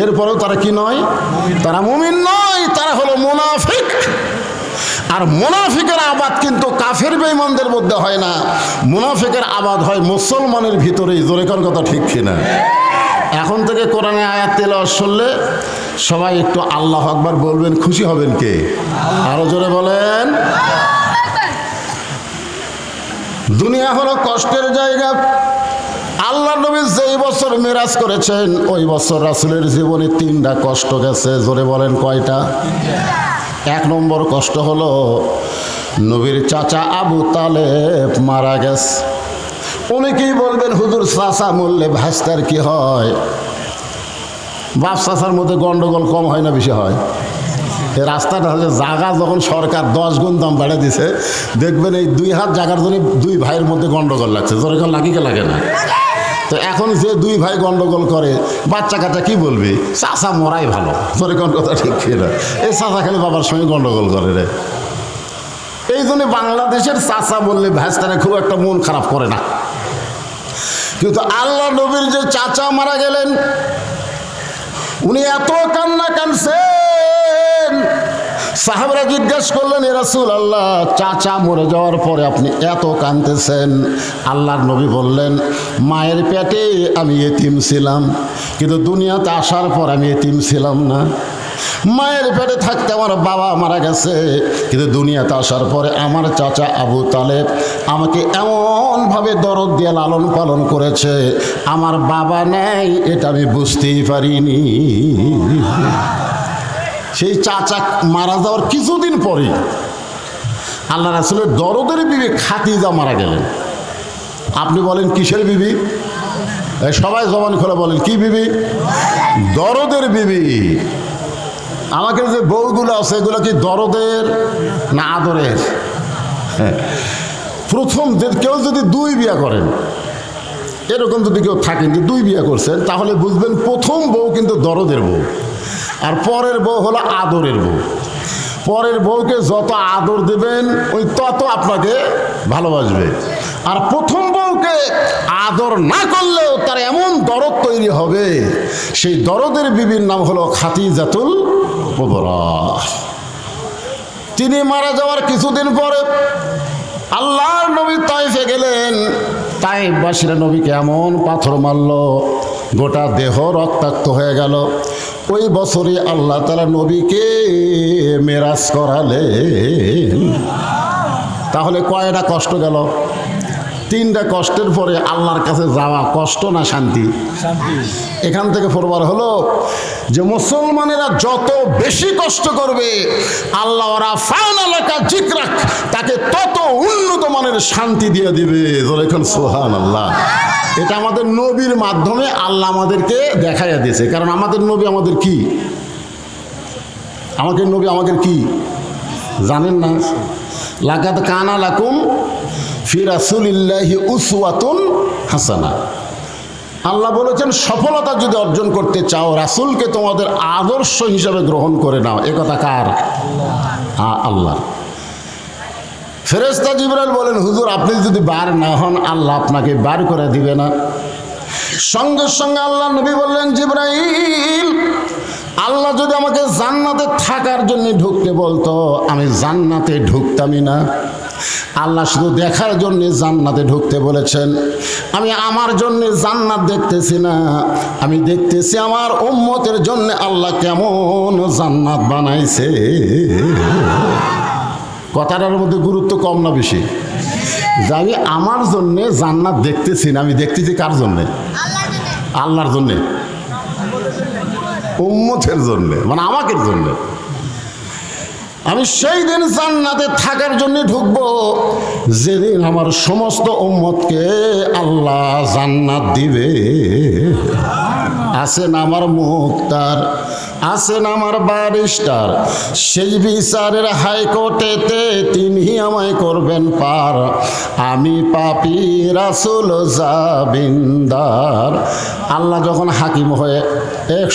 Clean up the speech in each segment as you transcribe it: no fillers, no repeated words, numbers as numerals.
এরপরেও তারা কি নয়? তারা মুমিন নয়, তারা হলো মুনাফিক। আর মুনাফিকের আবাদ কিন্তু কাফের বেঈমানদের মধ্যে হয় না, মুনাফিকের আবাদ হয় মুসলমানের ভিতরেই। জোরে কোন কথা ঠিক কিনা? এখন থেকে কোরআনে আয়াত তেলাওয়াত শুনলে সবাই একটু আল্লাহু আকবার বলবেন, খুশি হবেন কে? আরো জোরে বলেন। দুনিয়া হলো কষ্টের জায়গা। আল্লাহ নবী যেই বছর মেরাজ করেছেন ওই বছর রাসূলের জীবনে 3টা কষ্ট গেছে। জোরে বলেন কয়টা? 1 নম্বর কষ্ট হলো নবীর চাচা আবু তালেব মারা গেছে। অনেকেই বলবেন হুজুর চাচা মরলে ভাস্তার কি হয়? বাপ চাচার মধ্যে গন্ডগোল কম হয় না বেশি হয়? এই রাস্তাটা হচ্ছে জায়গা যখন সরকার 10 গুণ দাম বাড়িয়ে দিছে, দেখবেন এই 2 হাত জায়গার জন্য 2 ভাইয়ের মধ্যে গন্ডগোল লাগছে। জোরে কোন লাগে কি লাগে না? তো এখন যে 2 ভাই গন্ডগোল করে, বাচ্চা কাচ্চা কি বলবি? চাচা মরাই ভালো। জোরে কোন কথা ঠিক না? এই চাচা খালি বাবার সঙ্গে গন্ডগোল করে রে। এই জন্য বাংলাদেশের চাচা বললে ভাইস্তারা খুব একটা মন খারাপ করে না। কিন্তু আল্লাহ নবীর যে চাচা মারা গেলেন, উনি এত কান্না কাঁদছেন, সাহাবারা জিজ্ঞেস করলেন, এ রাসূলুল্লাহ, চাচা মরে যাওয়ার পরে আপনি এত কাঁদতেছেন? আল্লাহর নবী বললেন, মায়ের পেটে আমি এতিম ছিলাম, কিন্তু দুনিয়াতে আসার পর আমি এতিম ছিলাম না। মায়ের পেটে থাকতে আমার বাবা মারা গেছে, কিন্তু দুনিয়াতে আসার পরে আমার চাচা আবু তালেব আমাকে এমনভাবে দরদ দিয়ে লালন পালন করেছে, আমার বাবা নেই এটা আমি বুঝতেই পারিনি। সেই চাচা মারা যাওয়ার কিছুদিন পরে আল্লাহ রাসূলের দরদের বিবি খাদিজা মারা গেলেন। আপনি বলেন কিসের বিবি? সবাই জবান খুলে বলেন, কি বিবি? দরদের বিবি। আমাকে যে বউগুলো আছে এগুলো কি দরদের না আদরের? প্রথম কেউ যদি 2 বিয়ে করেন, এরকম যদি কেউ থাকেন যে 2 বিয়ে করছেন, তাহলে বুঝবেন প্রথম বউ কিন্তু দরদের বউ, আর পরের বউ হলো আদরের বউ। পরের বউকে যত আদর দেবেন ওই তত আপনাকে ভালোবাসবে। আর প্রথম বউকে আদর না করলেও তার এমন দরদ তৈরি হবে, সেই দরদের বিবির নাম হলো খাদিজাতুল কুবরা। তিনি মারা যাওয়ার কিছুদিন পরে আল্লাহর নবী তায়েফে গেলেন। তায়েফবাসীরা নবীকে এমন পাথর মারল, গোটা দেহ রক্তাক্ত হয়ে গেল। ওই বছরই আল্লাহ তাআলা নবীকে মেরাজ করালেন। তাহলে কয়টা কষ্ট গেল? 3টা কষ্টের পরে আল্লাহর কাছে যাওয়া কষ্ট না শান্তি? এখান থেকে ফরবার হলো যে মুসলমানেরা যত বেশি কষ্ট করবে আল্লাহ ওরা ফানালাকা জিকরাক, তাকে তত উন্নত মানের শান্তি দিয়ে দিবে। যখন সুবহানাল্লাহ। এটা আমাদের নবীর মাধ্যমে আল্লাহ আমাদেরকে দেখাইয়া দিয়েছে। কারণ আমাদের নবী আমাদের কি? আমাদের নবী আমাদের কি জানেন না? লাকাদ কানা লাকুম ফি রাসূলিল্লাহি উসওয়াতুন হাসানা। আল্লাহ বলেছেন সফলতা যদি অর্জন করতে চাও রাসূলকে তোমাদের আদর্শ হিসাবে গ্রহণ করে নাও। এ কথা কার? আল্লাহ। ফেরেশতা জিবরাইল বলেন, হুজুর আপনি যদি বার না হন আল্লাহ আপনাকে বার করে দিবে না। সঙ্গে সঙ্গে আল্লাহ নবী বললেন, জিবরাইল, আল্লাহ যদি আমাকে জান্নাতে থাকার জন্য ঢুকতে বলতো আমি জান্নাতে ঢুকতামই না। আল্লাহ শুধু দেখার জন্য জান্নাতে ঢুকতে বলেছেন। আমি আমার জন্য জান্নাত দেখতেছি না, আমি দেখতেছি আমার উম্মতের জন্য আল্লাহ কেমন জান্নাত বানাইছে। কথাটার মধ্যে গুরুত্ব কম না বেশি? যে আমি আমার জন্যে জান্নাত দেখতেছি না, আমি দেখতেছি কার জন্যে? আল্লাহর জন্যে, উম্মতের জন্যে, মানে আমাকে জন্যে। আমি সেই দিন জান্নাতে থাকার জন্য ঢুকবো যেদিন আমার সমস্ত উম্মতকে আল্লাহ জান্নাত দিবে। আছেন আমার মুক্তার, আছেন আমার ব্যারিস্টার, সেই বিচারের হাইকোর্টেতে তিনি আমায় করবেন পার। আমি পাপী রাসূল জাবিন্দার। আল্লাহ যখন হাকিম হয়ে,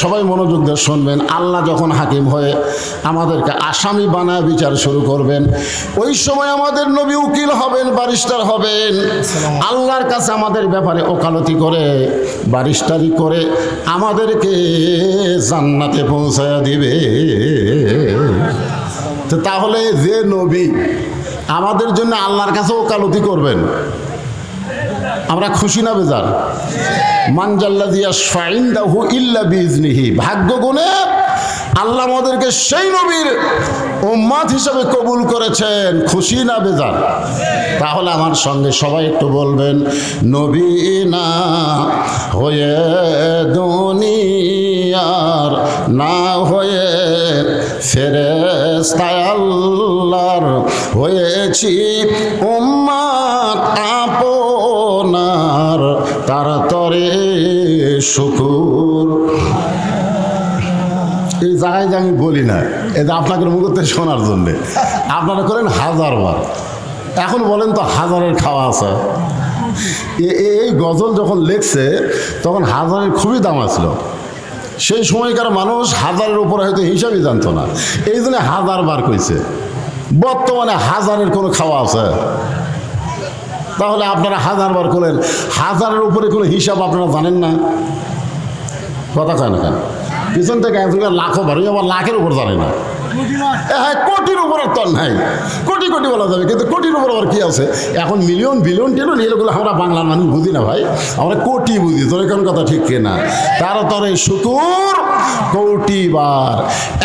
সবাই মনোযোগ দিয়ে শুনবেন, আল্লাহ যখন হাকিম হয়ে আমাদেরকে আসামি বানায় বানায় বিচার শুরু করবেন। ওই সময় আমাদের নবী উকিল হবেন, ব্যারিস্টার হবেন, আল্লাহর কাছে আমাদের ব্যাপারে ওকালতি করে, ব্যারিস্টারি করে আমাদেরকে জান্নাতে পৌঁছায়া দিবে। তো তাহলে যে নবী আমাদের জন্য আল্লাহর কাছে ওকালতি করবেন, আমরা খুশি না বেজার? মানজাল্লাযী ইয়াশফা ইনদাহু ইল্লা বিইজনিহি। ভাগ্য গুণে আল্লাহ আমাদেরকে সেই নবীর উম্মত হিসেবে কবুল করেছেন, খুশি না বেজার? তাহলে আমার সঙ্গে সবাই একটু বলবেন, নবী না হয়ে দুনিয়ার, না হয়ে ফেরেশতা আল্লাহর, হয়েছি উম্মত আপনার, তার তরে শুকুর। এই জায়গায় যে আমি বলি না, এটা আপনাকে মুখতে শোনার জন্যে, আপনারা করেন হাজারবার। এখন বলেন তো হাজারের খাওয়া আছে। এই গজল যখন লেখছে তখন হাজারের খুবই দাম আসলো। সেই সময়কার মানুষ হাজারের উপরে হয়তো হিসাবই জানতো না, এই জন্য হাজারবার কইছে। বর্তমানে হাজারের কোনো খাওয়া আছে? তাহলে আপনারা হাজারবার করেন, হাজারের উপরে কোনো হিসাব আপনারা জানেন না? কথা কয় না কেন? পিছন থেকে একজনের লাখও বাড়ি, আবার লাখের উপর জানে না। হ্যাঁ, কোটির উপর তো নাই, কোটি কোটি বলা যাবে, কিন্তু কোটির উপর আবার কি আছে? এখন মিলিয়ন বিলিয়ন টিলিয়ন এগুলো আমরা বাংলার মানুষ বুঝি না ভাই, আমরা কোটি বুঝি। তোর কোন কথা ঠিক কিনা? তার তরে শুকুর কোটিবার।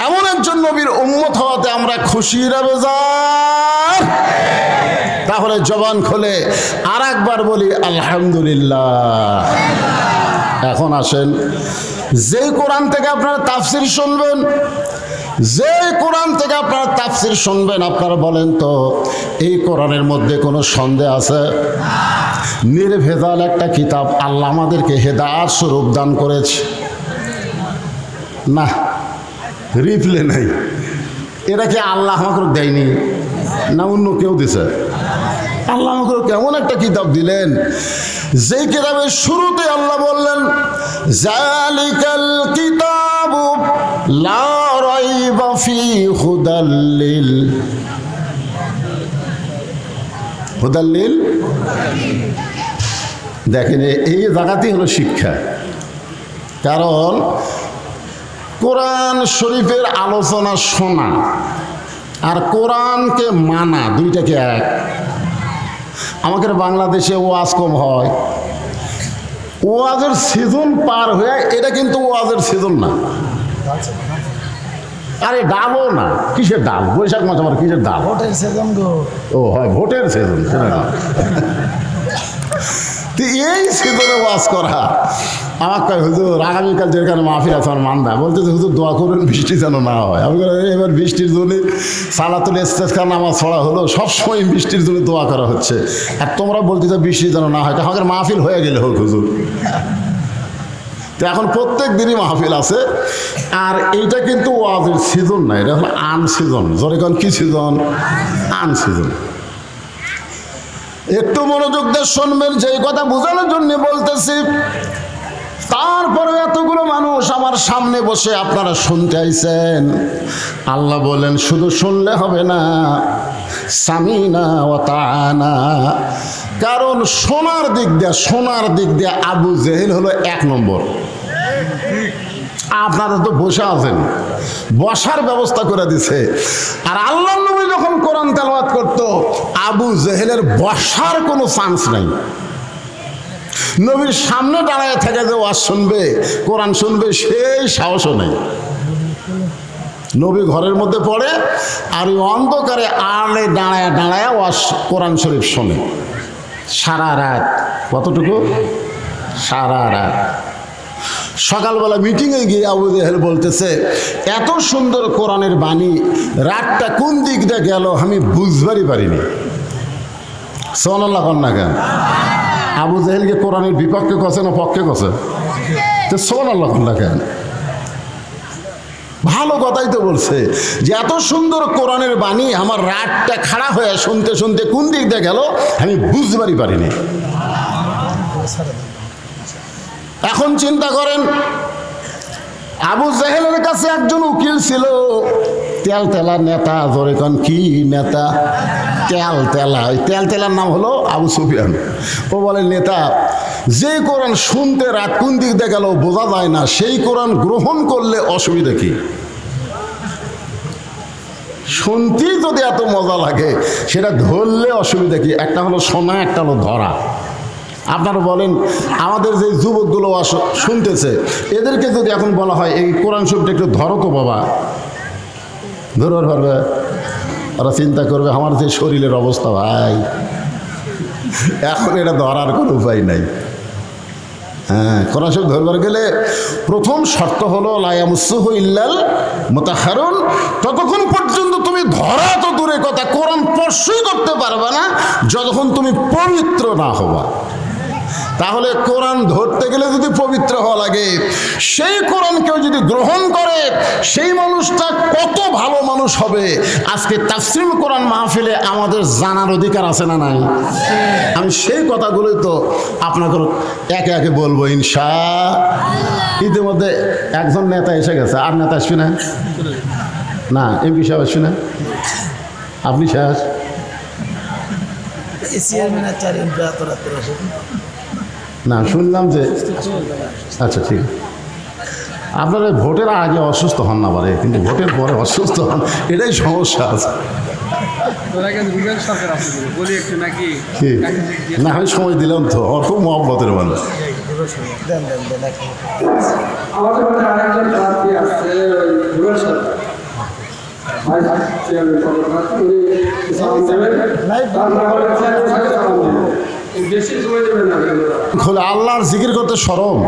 এমন একজন নবীর উম্মত হওয়াতে আমরা খুশি না বেজার? তাহলে জবান খুলে আর একবার বলি আলহামদুলিল্লাহ। এখন আসেন, যে কোরআন থেকে আপনারা তাফসির শুনবেন, যে কোরআন থেকে আপনারা তাফসির শুনবেন, আপনারা বলেন তো এই কোরআনের মধ্যে কোনো সন্দেহ আছে? নির্ভেজাল একটা কিতাব, আল্লাহ আমাদেরকে হেদায়েত স্বরূপ দান করেছে। না, রিপ্লে নাই। এটা কি আল্লাহ আমাকে দেয়নি না অন্য কেউ দিছে? আল্লাহ আমাকে কেমন একটা কিতাব দিলেন, যেই কিতাবের শুরুতে আল্লাহ বললেন জালিকাল কিতাবু লা রাইবা ফীহি হুদাল্লিল হুদাল্লিল। দেখেন, এই জায়গাতেই হলো শিক্ষা। কারণ কোরআন শরীফের আলোচনা শোনা আর কোরআনকে মানা দুইটাকে এক। আমাদের বাংলাদেশে ওয়াজ কম হয়, ওয়াজের সিজন পার হয়ে, এটা কিন্তু ওয়াজের সিজন না। আরে ডালও না, কিসের ডাল? বৈশাখ মাস আমার কিসের ডাল? ভোটের সিজন গো। ও হয়, ভোটের সিজন। এই সিজনে ওয়াজ করা আমার কয়, হুজুর আগামীকাল যেখানে মাহফিল আছে আমার মান্দা, বলতেছে হুজুর দোয়া করবেন বৃষ্টি যেন না হয়। আমি এবার বৃষ্টির জন্য সালাতুল ইস্তেসকা নামাজ পড়া হলো, সবসময় বৃষ্টির জন্য দোয়া করা হচ্ছে, আর তোমরা বলতেছো বৃষ্টি যেন না হয়। আমাদের মাহফিল হয়ে গেলে হোক হুজুর। তো এখন প্রত্যেক দিনই মাহফিল আছে, আর এইটা কিন্তু ওয়াজের সিজন না, এটা হলো আন সিজন। জোরে কোন কি সিজন? আন সিজন। একটু মনোযোগ দিয়ে শুনবেন, যেই কথা বোঝানোর জন্য বলতেছি। তারপরে এতগুলো মানুষ আমার সামনে বসে আপনারা শুনতে আইছেন, আল্লাহ বলেন শুধু শুনলে হবে না, সামিনা ওয়া তাআনা। কারণ শোনার দিক দিয়ে আবু জেহেল হলো এক নম্বর। আপনারা তো বসে আছেন, বসার ব্যবস্থা করে দিছে, আর আল্লাহ নবী যখন কোরআন তেলাওয়াত করতো আবু জেহেলের বসার কোনো চান্স নাই। নবীর সামনে দাঁড়ায় থেকে যে ওয়াজ শুনবে, কোরআন শুনবে, সেই সাহসও নেই। নবী ঘরের মধ্যে পড়ে, আর ওই অন্ধকারে আড়ে দাঁড়ায় ওয়াজ কোরআন শরীফ শোনে সারা রাত। কতটুকু? সারা রাত। সকালবেলা মিটিংয়ে গিয়ে আবু জেহেল বলতেছে, এত সুন্দর কোরআনের বাণী, রাতটা কোন দিক দিয়ে গেল আমি বুঝবারই পারিনি। সুবহানাল্লাহ কন্যা কেন? আবু জেহেলকে কোরআনের বিপক্ষে কছে না পক্ষে কছে? তো সুবহানাল্লাহ কন্যা কেন? ভালো কথাই তো বলছে যে এত সুন্দর কোরআনের বাণী, আমার রাতটা খাড়া হয়ে শুনতে শুনতে কোন দিক দিয়ে গেল আমি বুঝবারই পারিনি। এখন চিন্তা করেন, আবু জেহেলের কাছে একজন উকিল ছিল, তেলতেলা নেতা, ধরে কন কি নেতা, তেলতেলা। ওই তেলতেলার নাম হলো আবু সুফিয়ান। ও বলে, নেতা, যে কোরআন শুনতে রাত কোন দিক দিয়ে গেল বোঝা যায় না, সেই কোরআন গ্রহণ করলে অসুবিধা কি? শুনতেই যদি এত মজা লাগে, সেটা ধরলে অসুবিধা কি? একটা হলো শোনা, একটা হলো ধরা। আপনারা বলেন, আমাদের যে যুবকগুলো শুনতেছে, এদেরকে যদি এখন বলা হয় এই কোরআন শরীফটা একটু ধরো তো বাবা, ধরবার পারবে? ওরা চিন্তা করবে আমার যে শরীরের অবস্থা, ভাই এখন এটা ধরার কোনো উপায় নাই। হ্যাঁ, কোরআন শরীফ ধরবার গেলে প্রথম শর্ত হলো লা ইয়ামাসসুহু ইল্লাল মুতাহহারুন। ততক্ষণ পর্যন্ত তুমি ধরা তো দূরে কথা, কোরআন স্পর্শই করতে পারবে না যতক্ষণ তুমি পবিত্র না হবা। তাহলে কোরআন ধরতে গেলে যদি পবিত্র হওয়া লাগে, সেই কোরআন কেউ যদি গ্রহণ করে, সেই মানুষটা কত ভালো মানুষ হবে। আজকে তাফসীরুল কোরআন মাহফিলে আমাদের জানার অধিকার আছে না নাই? আমি সেই কথাগুলোই তো আপনাকে একে একে বলবো ইনশাআল্লাহ। ইতিমধ্যে একজন নেতা এসে গেছে, আর নেতা আসবে না? না, এমপি সাহেব আসবে না? আপনি শেষ? না, শুনলাম যে, আচ্ছা ঠিক। আপনারা ভোটের আগে অসুস্থ হন না পারে, কিন্তু ভোটের পরে অসুস্থ হন, এটাই সমস্যা আছে। না, আমি সময় দিলাম তো, আমার খুব মহব্বতের মানুষ। আল্লাহর জিকির করতে শরম।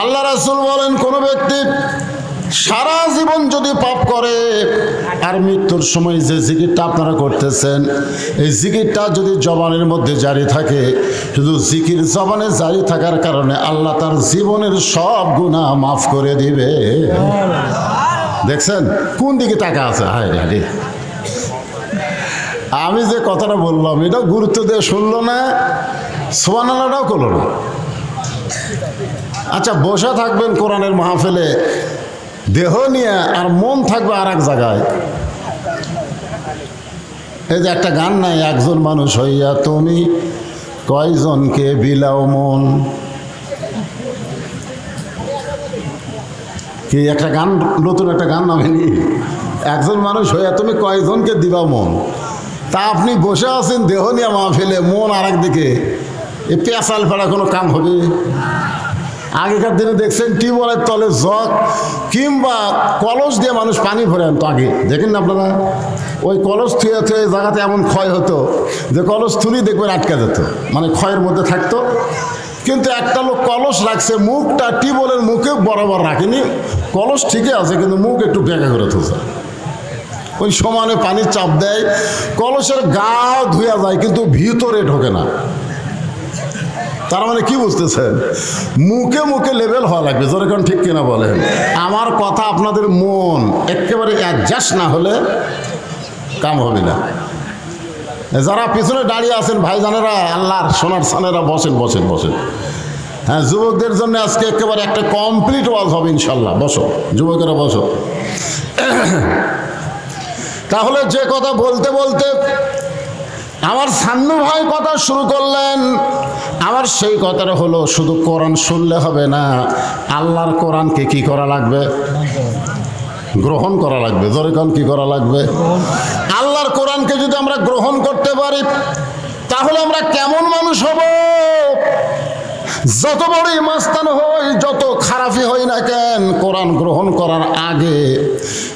আল্লাহ রাসূল বলেন, কোনো ব্যক্তি সারা জীবন যদি পাপ করে আর মৃত্যুর সময় যে জিকিরটা আপনারা করতেছেন, এই জিকিরটা যদি জবানের মধ্যে জারি থাকে, শুধু জিকির জবানে জারি থাকার কারণে আল্লাহ তার জীবনের সব গুনাহ মাফ করে দিবে। দেখছেন কোন দিকে টাকা আছে? হায় রে, আমি যে কথাটা বললাম এটাও গুরুত্ব দিয়ে শুনলো না, সুবহানাল্লাহটাও করলো না। আচ্ছা, বসে থাকবেন কোরআনের মাহফিলে দেহ নিয়ে, আর মন থাকবে আর এক জায়গায়। এই যে একটা গান নাই, একজন মানুষ হইয়া তুমি কয়জনকে বিলাও মন, কি একটা গান, নতুন একটা গান নামেনি, একজন মানুষ হইয়া তুমি কয়জনকে দিবা মন। তা আপনি বসে আছেন দেহ নিয়ে মাহফিলে, মন আর একদিকে, এ পেঁচাল ফেলা কোনো কাম হবে? আগেকার দিনে দেখছেন টিউবওয়েলের তলে জগ কিংবা কলস দিয়ে মানুষ পানি ভরে আনতো, আগে দেখেন না আপনারা? ওই কলস থুয়ে থুয়ে জায়গাতে এমন ক্ষয় হতো যে কলস তুলি দেখবেন আটকে যেত, মানে ক্ষয়ের মধ্যে থাকতো। কিন্তু একটা লোক কলস রাখছে, মুখটা টিউবওয়েলের মুখে বরাবর রাখেনি, কলস ঠিকই আছে কিন্তু মুখ একটু বেঁকা করে তুলছে। ওই সমানে পানির চাপ দেয়, কলসের গা ধুয়া যায় কিন্তু ভিতরে ঢোকে না। তার মানে কি বুঝতেছেন? মুখে মুখে লেভেল হওয়া লাগবে, জোরে কোন ঠিক কিনা বলেন? আমার কথা আপনাদের মন একেবারে অ্যাডজাস্ট না হলে কাম হবে না। যারা পিছনে দাঁড়িয়ে আছেন ভাইজানেরা, আল্লাহর সোনার সানেরা, বসেন বসেন বসেন। হ্যাঁ, যুবকদের জন্য আজকে একেবারে একটা কমপ্লিট ওয়াজ হবে ইনশাল্লাহ। বসো যুবকেরা, বসো। তাহলে যে কথা বলতে বলতে আমার সান্নু ভাই কথা শুরু করলেন, আমার সেই কথাটা হলো শুধু কোরআন শুনলে হবে না, আল্লাহর কোরআনকে কি করা লাগবে? গ্রহণ করা লাগবে। জোরে কোন কি করা লাগবে? আল্লাহর কোরআনকে যদি আমরা গ্রহণ করতে পারি, তাহলে আমরা কেমন মানুষ হব? যত বড়ই মাস্তান হই, যত খারাপই হই না কেন, কোরআন গ্রহণ করার আগে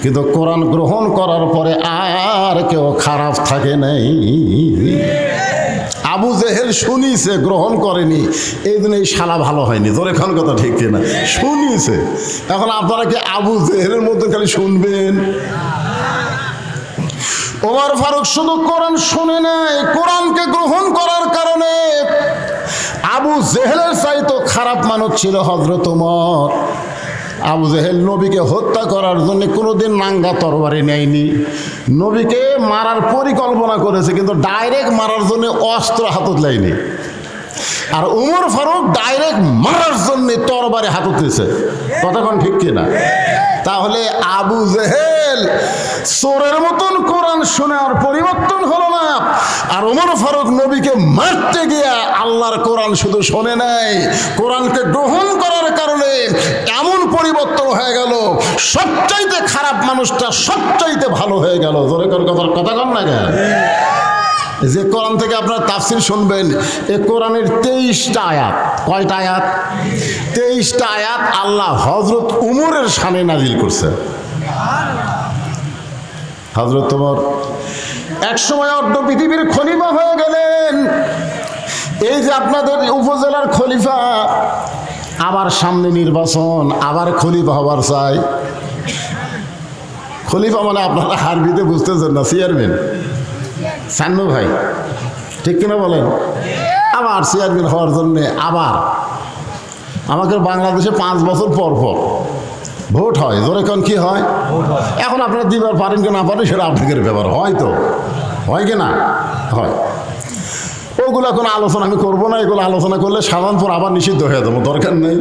কিন্তু কোরআন গ্রহণ করার পরে আর কেউ খারাপ থাকে নাই। আবু জেহেল শুনিছে, গ্রহণ করেনি, এই জন্য এই শালা ভালো হয়নি। তোর এখন কথা ঠিক কিনা? শুনিছে। এখন আপনারা কি আবু জেহেলের মধ্যে খালি শুনবেন? ওমর ফারুক শুধু কোরআন শুনে নাই, কোরআনকে গ্রহণ করার কারণে আবু জেহেলের চাইতো খারাপ মানুষ ছিল হযরত ওমর। আবু জেহেল নবীকে হত্যা করার জন্য কোনোদিন নাঙ্গা তরবারি নেয়নি, নবীকে মারার পরিকল্পনা করেছে কিন্তু ডাইরেক্ট মারার জন্য অস্ত্র হাতত নেয়নি। আর উমর ফারুক ডাইরেক্ট মারার জন্য তরবারে হাত উঠতেছে। কতক্ষণ ঠিক কিনা? তাহলে আবু জেহেল চোরের মতন কোরআন শুনে আর পরিবর্তন হলো না, আর উমর ফারুক নবীকে মারতে গিয়ে আল্লাহর কোরআন শুধু শোনে নাই, কোরআনকে গ্রহণ করার কারণে এমন পরিবর্তন হয়ে গেল, সবচাইতে খারাপ মানুষটা সবচাইতে ভালো হয়ে গেল। জোরে কথা কন না কেন? যে কোরআন থেকে আপনার তাফসির শুনবেন, এ কোরআনের 23টা আয়াত। কয়টা আয়াত? 23টা আয়াত আল্লাহ হযরত উমরের শানে নাজিল করছে। হযরত উমর একসময় অর্ধ পৃথিবীর খলিফা হয়ে গেলেন। এই যে আপনাদের উপজেলার খলিফা, আবার সামনে নির্বাচন, আবার খলিফা হবার চাই। খলিফা মানে আপনারা আরবিতে বুঝতেছেন না, চেয়ারম্যান। সান্নু ভাই ঠিক কিনা বলেন? আবার চেয়ারম্যান হওয়ার জন্যে আবার আমাকে বাংলাদেশে 5 বছর পর পর ভোট হয়। জোরে কোন কি হয়? এখন আপনারা দিবার পারেন কি না পারেন সেটা আপনাদের ব্যাপার। হয়তো হয় কি না হয়, ওগুলো কোনো আলোচনা আমি করবো না। এগুলো আলোচনা করলে সাধারণত আবার নিষিদ্ধ হয়ে যাবো, দরকার নেই।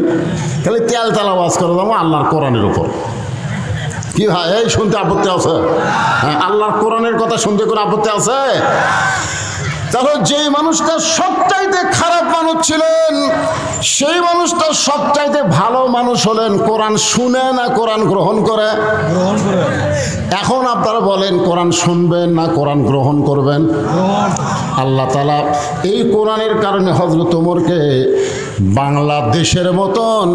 খালি তেল তেল আওয়াজ করে যাবো আল্লাহর কোরআনের উপর। কি ভাই, এই শুনতে আপত্তি আছে? হ্যাঁ, আল্লাহর কোরআনের কথা শুনতে কোনো আপত্তি আছে? তাহলে যেই মানুষটা সবচাইতে খারাপ মানুষ ছিলেন, সেই মানুষটা সবচাইতে ভালো মানুষ হলেন কোরআন শুনে না কোরআন গ্রহণ করে? এখন আপনারা বলেন কোরআন শুনবেন না কোরআন গ্রহণ করবেন? আল্লাহ তাআলা এই কোরআনের কারণে হযরত ওমরকে বাংলাদেশের মতন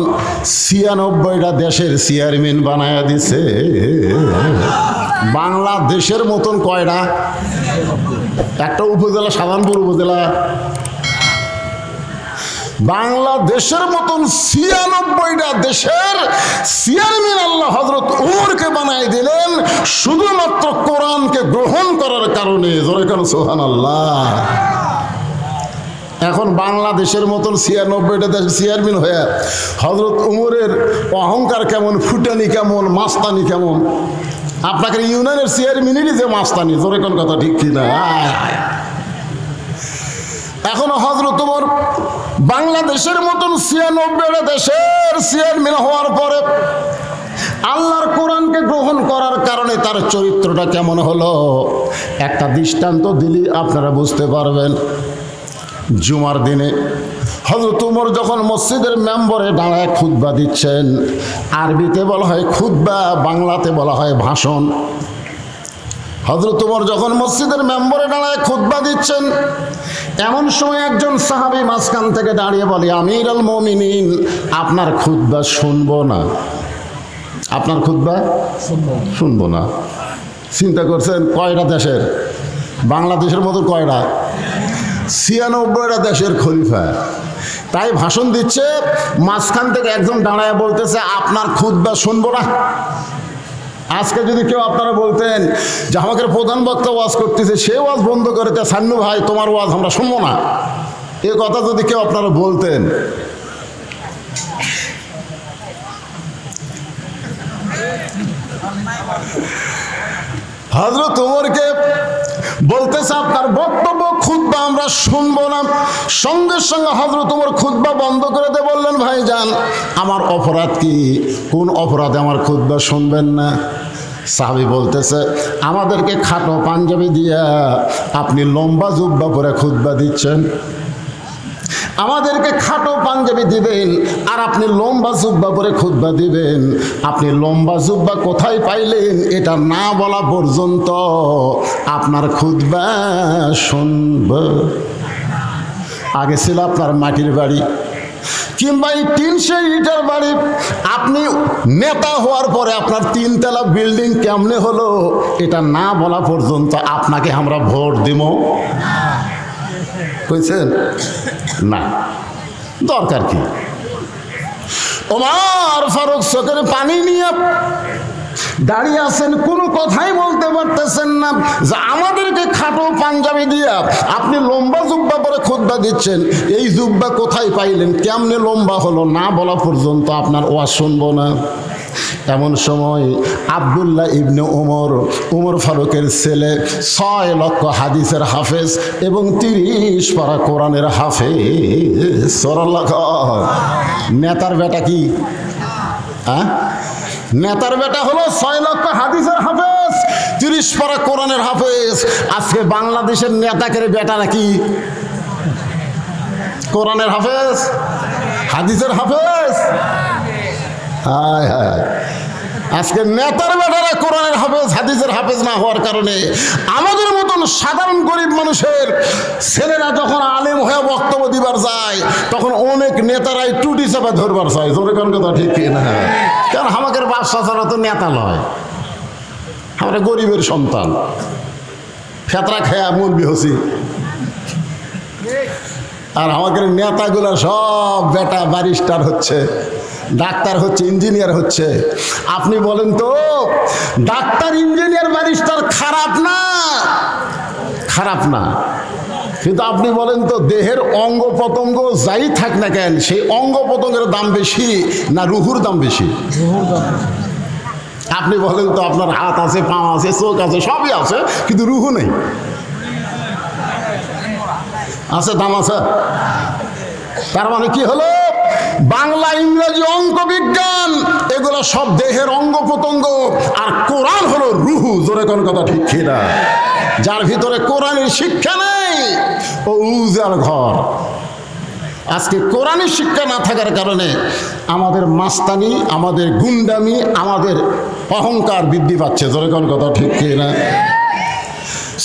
96টা দেশের চেয়ারম্যান বানায়া দিছে। বাংলাদেশের মতন কয়টা? একটা উপজেলা, সাধারণপুর উপজেলা। বাংলাদেশের মতন 96টা দেশের চেয়ারম্যান আল্লাহ হযরত উমরকে বানাই দিলেন শুধুমাত্র কোরআনকে গ্রহণ করার কারণে। জোরে কেন সুবহানাল্লাহ। এখন বাংলাদেশের মতন 96টা দেশের চেয়ারম্যান হয়ে হযরত উমরের অহংকার কেমন, ফুটানি কেমন, মাস্তানি কেমন। আপনাকে ইউনিয়নের চেয়ারম্যানেরই যে মাস্তানি। জোরে কোন কথা ঠিক কিনা? এখনো হযরত ওমর বাংলাদেশের মতন 96টা দেশের চেয়ারম্যান হওয়ার পরে আল্লাহর কোরআনকে গ্রহণ করার কারণে তার চরিত্রটা কেমন হলো, একটা দৃষ্টান্ত দিলে আপনারা বুঝতে পারবেন। জুমার দিনে হযরত ওমর যখন মসজিদের মেম্বরে দাঁড়ায় খুতবা দিচ্ছেন, আরবিতে বলা হয় খুতবা, বাংলাতে বলা হয় ভাষণ। হযরত ওমর যখন মসজিদের মেম্বরে দাঁড়ায় খুতবা দিচ্ছেন, এমন সময় একজন সাহাবী মাঝখান থেকে দাঁড়িয়ে বলে, আমিরুল মুমিনিন, আপনার খুতবা শুনবো না। আপনার খুতবা শুনবো না। চিন্তা করছেন কয়টা দেশের? বাংলাদেশের মতো কয়টা? 96টা দেশের খলিফা। তাই ভাষণ দিচ্ছে, মাঝখান থেকে একজন দাঁড়ায় বলতেছে, আপনার খুতবা শুনবো না। আজকে যদি কেউ আপনারা বলতেন যে আমাকে প্রধান বক্তা ওয়াজ করতেছে, সে ওয়াজ বন্ধ করে দেয়, সান্নু ভাই তোমার ওয়াজ আমরা শুনবো না, এ কথা যদি কেউ আপনারা বলতেন, হযরত ওমরকে বলতেছে আপনার বক্তব্য খুতবা আমরা শুনবো না। সঙ্গে সঙ্গে হযরত ওমর খুতবা বন্ধ করে দিয়ে বললেন, ভাইজান আমার অপরাধ কি? কোন অপরাধে আমার খুতবা শুনবেন না? সাহাবী বলতেছে, আমাদেরকে খাটো পাঞ্জাবি দিয়া আপনি লম্বা জুব্বা পরে খুতবা দিচ্ছেন। আমাদেরকে খাটো পাঞ্জাবি দিবেন আর আপনি লম্বা জুব্বা পরে খুতবা দিবেন। আপনি লম্বা জুব্বা কোথায় পাইলেন এটা না বলা পর্যন্ত আপনার খুতবা শুনব। আগে ছিল আপনার মাটির বাড়ি কিংবা এই টিন ইটার বাড়ি, আপনি নেতা হওয়ার পরে আপনার 3 তলা বিল্ডিং কেমনে হলো এটা না বলা পর্যন্ত আপনাকে আমরা ভোট দিব বুঝছেন না? দরকার কি? ওমর ফারুক চোখের পানি নিয়ে দাঁড়িয়ে আছেন, কোনো কথাই বলতে পারতেছেন না। যে আমাদেরকে খাটো পাঞ্জাবি দিয়া আপনি লম্বা জুব্বা পরে খুতবা দিচ্ছেন, এই জুব্বা কোথায় পাইলেন, কেমনে লম্বা হলো, না বলা পর্যন্ত আপনার ওয়াজ শুনবো না। এমন সময় আব্দুল্লাহ ইবনে উমর ফারুকের ছেলে 6 লক্ষ হাদিসের হাফেজ এবং 30 পারা কোরআনের হাফেজ। নেতার বেটা কি? নেতার বেটা হলো 6 লক্ষ হাদিসের হাফেজ, 30 পারা কোরআনের হাফেজ। আজকে বাংলাদেশের নেতাকে বেটারা কি? কোরআনের হাফেজ, হাদিসের হাফেজ। হায় হায়, আজকে নেতার বেটারা কোরআনের হাফেজ হাদিসের হাফেজ না হওয়ার কারণে আমাদের মতন সাধারণ গরিব মানুষের ছেলেরা যখন আলেম হয়ে বক্তব্য দিবার যায় তখন অনেক নেতারাই টুটি চাপা ধরবার চায়। জোরে কোন কথা ঠিক না? কারণ আমাদের বাদশা ছাড়া তো নেতা নয়, আমরা গরিবের সন্তান, ফেতরা খেয়া মুরবি হসি। আর আমাদের নেতাগুলো সব বেটা ব্যারিস্টার হচ্ছে, ডাক্তার হচ্ছে, ইঞ্জিনিয়ার হচ্ছে। আপনি বলেন তো ডাক্তার, ইঞ্জিনিয়ার, ব্যারিস্টার খারাপ না? খারাপ না, কিন্তু আপনি বলেন তো দেহের অঙ্গ প্রত্যঙ্গ যাই থাক না কেন সেই অঙ্গ প্রত্যঙ্গের দাম বেশি না রুহুর দাম বেশি? আপনি বলেন তো আপনার হাত আছে, পা আছে, চোখ আছে, সবই আছে, কিন্তু রুহু নেই। আছে, দাম আছে। তার মানে কি হলো? বাংলা, ইংরেজি, অঙ্ক, বিজ্ঞান এগুলো সব দেহের অঙ্গ প্রত্যঙ্গ, আর কোরআন হলো রুহু। জোরে কোন কথা ঠিক কিনা? যার ভিতরে কোরআনের শিক্ষা নেই ও উজার ঘর। আজকে কোরআনের শিক্ষা না থাকার কারণে আমাদের মাস্তানি, আমাদের গুন্ডামি, আমাদের অহংকার বৃদ্ধি পাচ্ছে। জোরে কোন কথা ঠিক কিনা?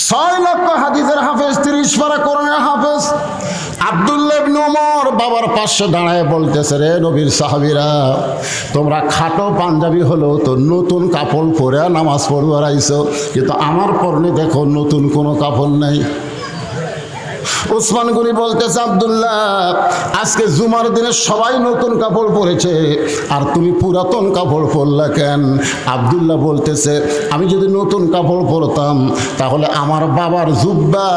6 লক্ষ হাদিসের হাফেজ, 30 পারা কোরআনের হাফেজ। আব্দুল্লাহ ইবনে উমর বাবার পাশে দাঁড়ায় বলতেছে, রে নবীর সাহাবীরা, তোমরা খাটো পাঞ্জাবি হলো তো নতুন কাপড় পরে নামাজ পড়বার আইছো, কিন্তু আমার পরনে দেখো নতুন কোনো কাপড় নাই। ওসমান গনি বলতেছে, আব্দুল্লাহ আজকে জুমার দিনে সবাই নতুন কাপড় পরেছে আর তুমি পুরাতন কাপড় পরলা কেন? আব্দুল্লাহ বলতেছে, আমি যদি নতুন কাপড় পরতাম তাহলে আমার বাবার জুব্বা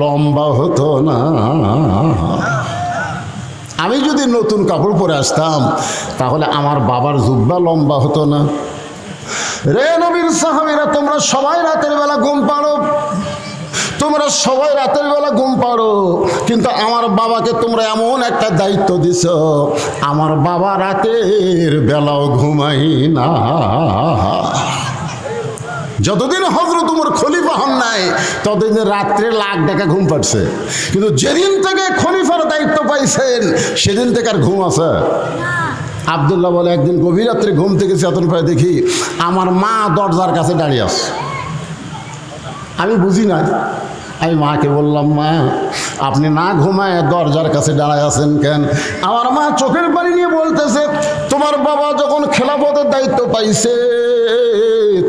লম্বা হতো না। আমি যদি নতুন কাপড় পরে আসতাম তাহলে আমার বাবার জুব্বা লম্বা হতো না। রে নবীর সাহাবীরা, তোমরা সবাই রাতের বেলা ঘুম পাড়ো, তোমরা সবাই রাতের বেলা ঘুম পাড়ো, কিন্তু আমার বাবাকে তোমরা এমন একটা দায়িত্ব দিছ, আমার বাবা রাতের বেলাও ঘুমাই না। যতদিন হযরত ওমর খলিফা হন নাই ততদিন রাত্রে লাখ টাকা ঘুম পাচ্ছে, কিন্তু যেদিন থেকে খলিফার দায়িত্ব পাইছেন সেদিন থেকে আর ঘুম আছে? আব্দুল্লাহ বলে, একদিন গভীর রাত্রে ঘুম থেকে চেতন পায় দেখি আমার মা দরজার কাছে দাঁড়িয়ে আছে। আমি বুঝি না, আমি মাকে বললাম, মা আপনি না ঘুমায় দরজার কাছে দাঁড়ায় আছেন কেন? আমার মা চোখের পানি নিয়ে বলতেছে, তোমার বাবা যখন খেলাফতের দায়িত্ব পাইছে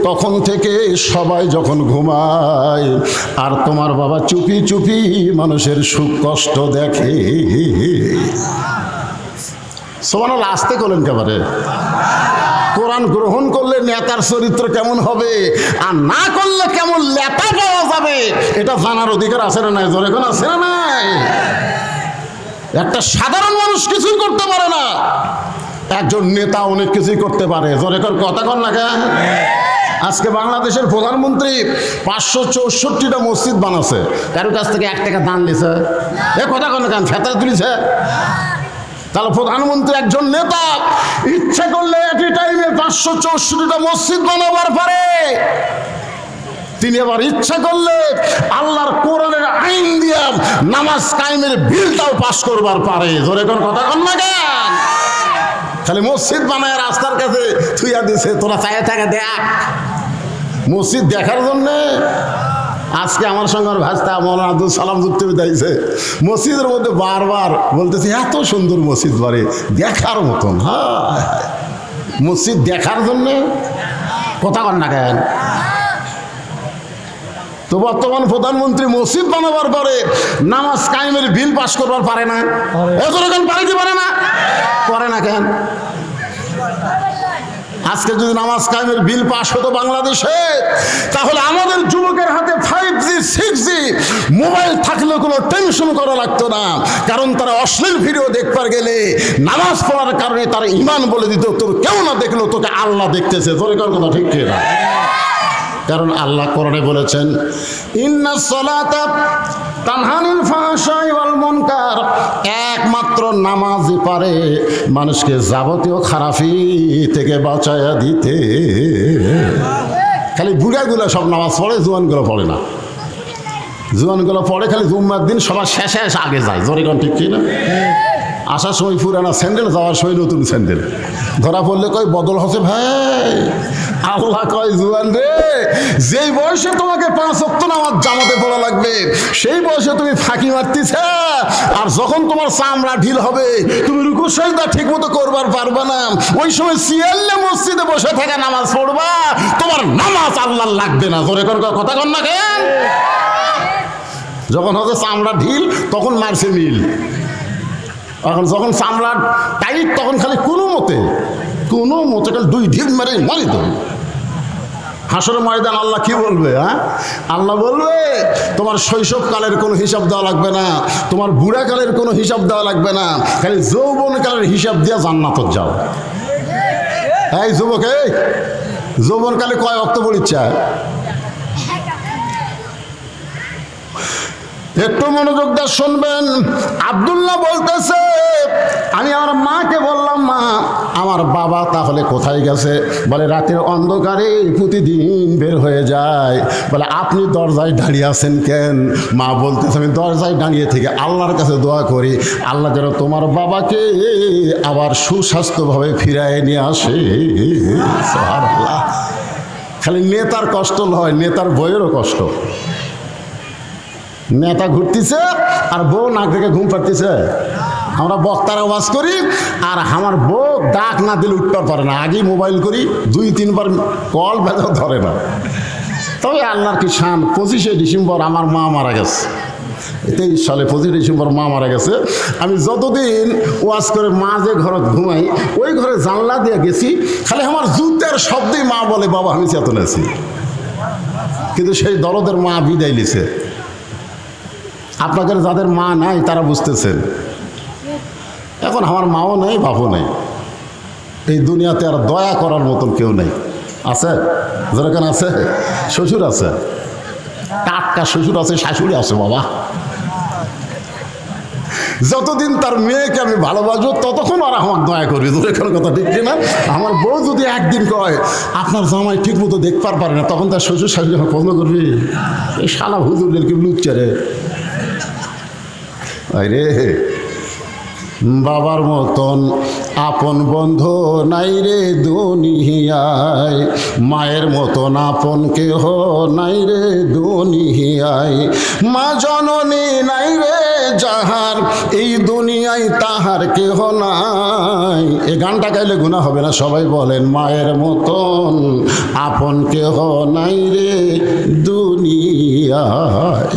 তখন থেকে সবাই যখন ঘুমায় আর তোমার বাবা চুপি চুপি মানুষের সুখ কষ্ট দেখে। সুবহানাল্লাহ, আসতে করলেন কেবারে। কোরআন গ্রহণ করলে নেতার চরিত্র কেমন হবে আর না করলে কেমন লেটা পাওয়া যাবে এটা জানার অধিকার আছে না নাই? জোরে কোন আছে না নাই? একটা সাধারণ মানুষ কিছুই করতে পারে না, একজন নেতা অনেক কিছুই করতে পারে। জোরে কোন কথা কন না কেন? আজকে বাংলাদেশের প্রধানমন্ত্রী 564টা মসজিদ বানাচ্ছে, কারো কাছ থেকে 1 টাকা দান নিছে? এ কথা কন কেন? ফেতরা তুলিছে? তাহলে প্রধানমন্ত্রী একজন নেতা ইচ্ছা করলে একই টাইমে 564টা মসজিদ বানাবার পারে। তিনি আবার ইচ্ছা করলে আল্লাহর কোরআনের আইন দিয়ে নামাজ কায়েমের বিলটাও পাস করবার পারে। জোরে কোন কথা কন না কেন? খালি মসজিদ বানায় রাস্তার কাছে থুইয়া দিছে, তোরা চায়ে থাকে দেখ। মসজিদ দেখার জন্য আজকে আমার সঙ্গে ভাস্তা মৌলানা আব্দুল সালাম যুক্ত হইছে, মসজিদের মধ্যে বারবার বলতেছে এত সুন্দর মসজিদ বাড়ি দেখার মতন। হ্যাঁ, মসজিদ দেখার জন্য কথা কন না কেন? তো বর্তমান প্রধানমন্ত্রী মসজিদ বানাবার পরে নামাজ কায়েমের বিল পাস করবার পারে না? এত রকম পারে কি পারে না? করে না কেন? আজকে যদি নামাজ কায়েমের বিল পাস হতো বাংলাদেশে, তাহলে আমাদের যুবকের হাতে 5G 6G মোবাইল থাকলেও কোনো টেনশন করা লাগতো না। কারণ তারা অশ্লীল ভিডিও দেখবার গেলে নামাজ পড়ার কারণে তারা ঈমান বলে দিত, তোর কেউ না দেখলো তোকে আল্লাহ দেখতেছে। তোর কথা ঠিক কি না? কারণ আল্লাহ কোরআনে বলেছেন, ইন্নাস সালাতা তানহানিল ফাহশাই ওয়াল মুনকার, একমাত্র নামাজই পারে মানুষকে যাবতীয় খারাপি থেকে বাঁচায়া দিতে। খালি বুড়াগুলো সব নামাজ পড়ে, জোয়ানগুলো পড়ে না। জোয়ানগুলো পড়ে খালি জুম্মার দিন সবার শেষে এসে আগে যায়। জোরেগণ ঠিক কি না? আসার সময় পুরানা স্যান্ডেল, যাওয়ার সময় নতুন স্যান্ডেল। ধরা পড়লে কয় বদল হচ্ছে ভাই। আল্লাহ কয়, জুয়ান রে, যেই বয়সে তোমাকে 5 ওয়াক্ত নামাজ জামাতে পড়া লাগবে সেই বয়সে তুমি ফাঁকি মারতেছে। আর যখন তোমার চামড়া ঢিল হবে, তুমি রুকু সাজদা ঠিক মতো করবার পারবে না, ওই সময় সিয়াল্লে মসজিদে বসে থাকা নামাজ পড়বা, তোমার নামাজ আল্লাহ লাগবে না। জোরে কথা কন না কেন? যখন হচ্ছে চামড়া ঢিল তখন মারছে মিল, এখন যখন চামড়া টাইট তখন খালি কোনো মতে খালি 2 ঢিল মারি তো। হাসরের ময়দান আল্লাহ কি বলবে? আল্লাহ বলবে, তোমার শৈশবকালের কোনো হিসাব দেওয়া লাগবে না, তোমার বুড়াকালের কোনো হিসাব দেওয়া লাগবে না, খালি যৌবনকালের হিসাব দিয়ে জান্নাত যাও। এই যুবক, এই যৌবনকালে কয় ওয়াক্ত পড়িচ্ছা? একটু মনোযোগ দিয়ে শুনবেন। আব্দুল্লাহ বলতেছে, আমি আমার মাকে বললাম, মা আমার বাবা তাহলে কোথায় গেছে? বলে রাতের অন্ধকারে প্রতিদিন বের হয়ে যায়। বলে আপনি দরজায় দাঁড়িয়ে আছেন কেন? মা বলতেছে, আমি দরজায় দাঁড়িয়ে থেকে আল্লাহর কাছে দোয়া করি, আল্লাহ যেন তোমার বাবাকে আবার সুস্বাস্থ্যভাবে ফিরায় নিয়ে আসে। সুবহানাল্লাহ। খালি নেতার কষ্ট নয়, নেতার বইয়েরও কষ্ট। নেতা ঘুরতেছে আর বউ নাক থেকে ঘুম পাড়তেছে। আমরা বক্তার আওয়াজ করি আর আমার বউ ডাক না দিলে উঠতে পারে না, আগেই মোবাইল করি, 2-3 বার কল বেজাও ধরে না। তবে আল্লাহর কি শান, 25শে ডিসেম্বর আমার মা মারা গেছে। 23 সালে 25 ডিসেম্বর মা মারা গেছে। আমি যতদিন ওয়াজ করে মা যে ঘরে ঘুমাই, ওই ঘরে জানলা দিয়ে গেছি, খালি আমার জুতের শব্দেই মা বলে, বাবা আমি চেতন আছি। কিন্তু সেই দরদের মা বিদায় নিছে। আপনাদের যাদের মা নাই তারা বুঝতেছেন। এখন আমার মাও নেই, বাপও নেই। এই দুনিয়াতে আর দয়া করার মতন কেউ নেই। আছে? যেরকম আছে শ্বশুর আছে, টাটকা শ্বশুর আছে, শাশুড়ি আছে। বাবা যতদিন তার মেয়েকে আমি ভালোবাসবো ততক্ষণ আর আমার দয়া করবি। যেরকম কথা ঠিক কিনা? আমার বউ যদি একদিন কয় আপনার জামাই ঠিক মতো দেখবার পারে না, তখন তার শ্বশুর শাশুড়ি আমার পছন্দ করবি? এই শালা হুজুরের কি লুচ্চা রে। রে বাবার মতন আপন বন্ধু নাই রে দুনিয়ায়, মায়ের মতন আপন কেহ নাই রে দুনিয়ায়, মা জননী নাই রে যাহার এই দুনিয়ায় তাহার কেহ নাই। এই গানটা গাইলে গুনাহ হবে না? সবাই বলেন, মায়ের মতন আপন কেহ নাই রে দুনিয়ায়।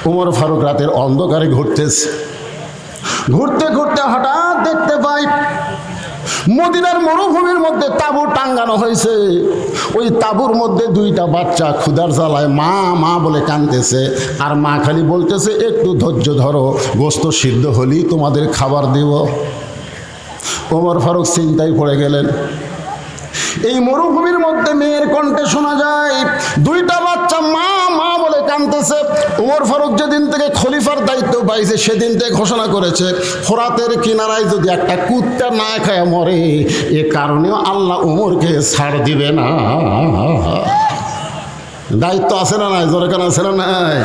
ওমর ফারুক রাতের অন্ধকারে ঘুরতেছে, ঘুরতে ঘুরতে হঠাৎ দেখতে পাই মদিনার মরুভূমির মধ্যে তাঁবু টাঙ্গানো হয়েছে। ওই তাঁবুর মধ্যে 2টা বাচ্চা ক্ষুধার জ্বালায় মা মা বলে কাঁদতেছে। আর মা খালি বলতেছে, একটু ধৈর্য ধরো, গোস্ত সিদ্ধ হলেই তোমাদের খাবার দেব। ওমর ফারুক চিন্তায় পড়ে গেলেন। এই মরুভূমির মধ্যে মেয়ের কণ্ঠে শোনা যায় 2টা বাচ্চা মা মা বলে কাঁদতেছে। ওমর ফারুক যেদিন থেকে খলিফার দায়িত্ব পাইছে সেদিন থেকে ঘোষণা করেছে, ফোরাতের কিনারায় যদি একটা কুত্তা না খায় মরে, এ কারণেও আল্লাহ ওমরকে ছাড় দিবে না। দায়িত্ব আছে না নাই? জোরে কেন আছে না নাই?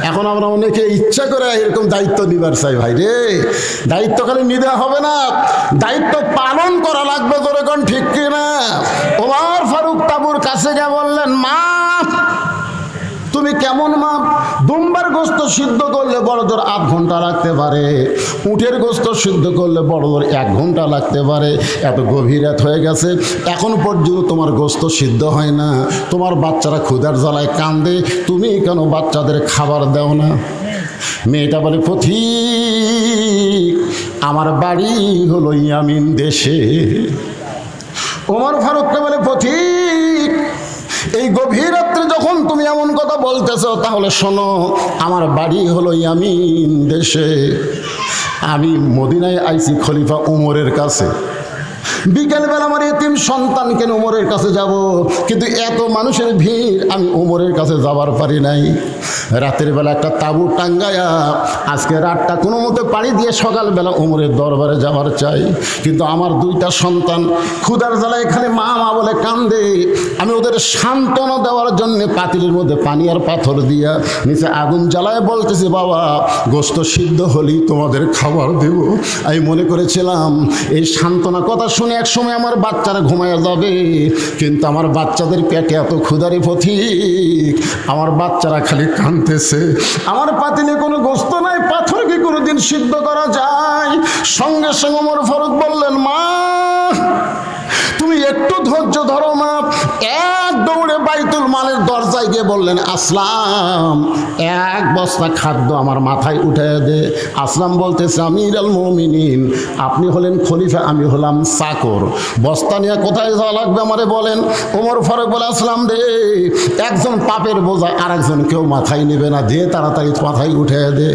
এখন আমরা অনেকে ইচ্ছা করে এরকম দায়িত্ব নিবার চাই। ভাই রে, দায়িত্ব খালি নিতে হবে না, দায়িত্ব পালন করা লাগবে। জোরে কোন ঠিক কিনা? ওমর ফারুক তাঁবুর কাছে গিয়ে বললেন, মা তুমি কেমন মা? দুম্বার গোস্ত সিদ্ধ করলে বড় জোর 8 ঘন্টা লাগতে পারে, উটের গোস্ত সিদ্ধ করলে বড় জোর 1 ঘন্টা লাগতে পারে। এত গভীর রাত হয়ে গেছে, এখন পর্যন্ত তোমার গোস্ত সিদ্ধ হয় না, তোমার বাচ্চারা ক্ষুধার জ্বালায় কান্দে, তুমি কেন বাচ্চাদের খাবার দাও না? মেয়েটা বলে, পথিক আমার বাড়ি হলো ইয়ামিন দেশে, ওমর ফারুককে বলে, পথিক, এই গভীর রাত্রে যখন তুমি এমন কথা বলতেছো, তাহলে শোনো, আমার বাড়ি হলো ইয়ামিন দেশে, আমি মদিনায় আইছি খলিফা উমরের কাছে। বিকেলবেলা আমার এতিম সন্তানকে উমরের কাছে যাব, কিন্তু এত মানুষের ভিড়, আমি উমরের কাছে যাবার পারি নাই। রাতের বেলা একটা তাঁবু টাঙ্গায়া আজকে রাতটা কোনো মতে পাড়ি দিয়ে সকালবেলা উমরের দরবারে যাওয়ার চাই, কিন্তু আমার দুইটা সন্তান ক্ষুধার জ্বালায় এখানে মা মা বলে কান্দে। আমি ওদের সান্ত্বনা দেওয়ার জন্য পাতিলের মধ্যে পানি আর পাথর দিয়া নিচে আগুন জ্বালায় বলতেছি, বাবা, গোশত সিদ্ধ হলেই তোমাদের খাবার দেব। আমি মনে করেছিলাম এই সান্ত্বনা কথা শুনে এক সময় আমার বাচ্চারা ঘুমায়া যাবে, কিন্তু আমার বাচ্চাদের পেটে এত ক্ষুধারে পথিক, আমার বাচ্চারা খালি কাঁদতেছে। আমার পাতিলে কোনো গোশত নাই, পাথর কি কোনোদিন সিদ্ধ করা যায়? সঙ্গে সঙ্গে ওমর ফারুক বললেন, মা, তুমি একটু ধৈর্য ধরো মা। এক দৌড়ে বাইতুল মালের দরজায় গিয়ে বললেন, আসলাম, এক বস্তা খাদ্য আমার মাথায় উঠে দে। আসলাম বলতেছে, আমিরুল মুমিনিন, আপনি হলেন খলিফা, আমি হলাম চাকর, বস্তা নিয়ে কোথায় যাওয়া লাগবে আমারে বলেন। ওমর ফারুক বলে, আসলাম রে, একজন পাপের বোঝা আর একজন কেউ মাথায় নেবে না, দিয়ে তাড়াতাড়ি মাথায় উঠে দে।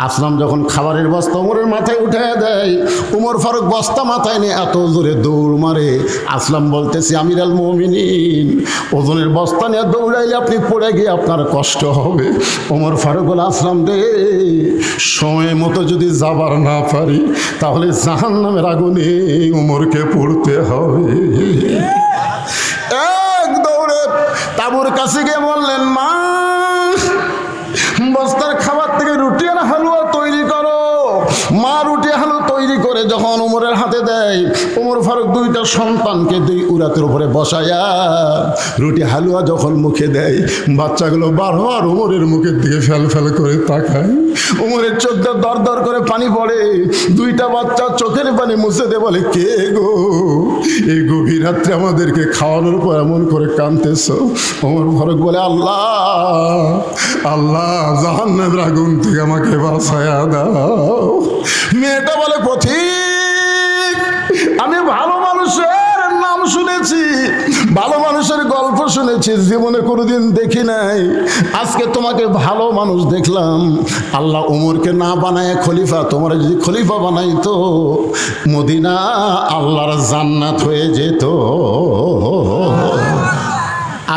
আসলাম যখন খাবারের বস্তা ওমরের মাথায় উঠে দেয়, ওমর ফারুক বস্তা মাথায় নিয়ে এত জোরে দৌড় মারে। আসলাম বলতেছি, আমিরুল মুমিনিন, ওজনের বস্তা নিয়ে দৌড়াইলে আপনি পড়ে গিয়ে আপনার কষ্ট হবে। ওমর ফারুক বলে, আসলাম রে, সময় মতো যদি যাবার না পারি, তাহলে জাহান্নামের আগুনে উমরকে পড়তে হবে। এক দৌড়ে তাঁবুর কাছে গিয়ে বললেন, মা, বস্তার খাবার থেকে রুটি আর হালুয়া তৈরি করো। মা রুটি হালুয়া তৈরি করে যখন উমরের হাতে দেয়, ওমর ফারুক দুইটা সন্তানকে দুই উরাতের উপরে বসায়া রুটি হালুয়া যখন মুখে দেয়, বাচ্চাগুলো বারবার উমরের মুখের দিকে ফেল ফেল করে তাকায়। উমরের চোখ দিয়ে দর দর করে পানি পড়ে। দুইটা বাচ্চা চোখের পানি মুছে দে বলে, কে গো, এই গভীর রাত্রে আমাদেরকে খাওয়ানোর পর এমন করে কাঁদতেছ? ওমর ফারুক বলে, আল্লাহ, আল্লাহ, জাহান্নামের আগুন থেকে আমাকে বাঁচায়া দাও। মেয়েটা বলে, পথিক, আমি ভালো মানুষের নাম শুনেছি, ভালো মানুষের গল্প শুনেছি, জীবনে কোনোদিন দেখি নাই। আজকে তোমাকে ভালো মানুষ দেখলাম। আল্লাহ উমরকে না বানায় খলিফা, তোমার যদি খলিফা বানাইতো, মদিনা আল্লাহর জান্নাত হয়ে যেত।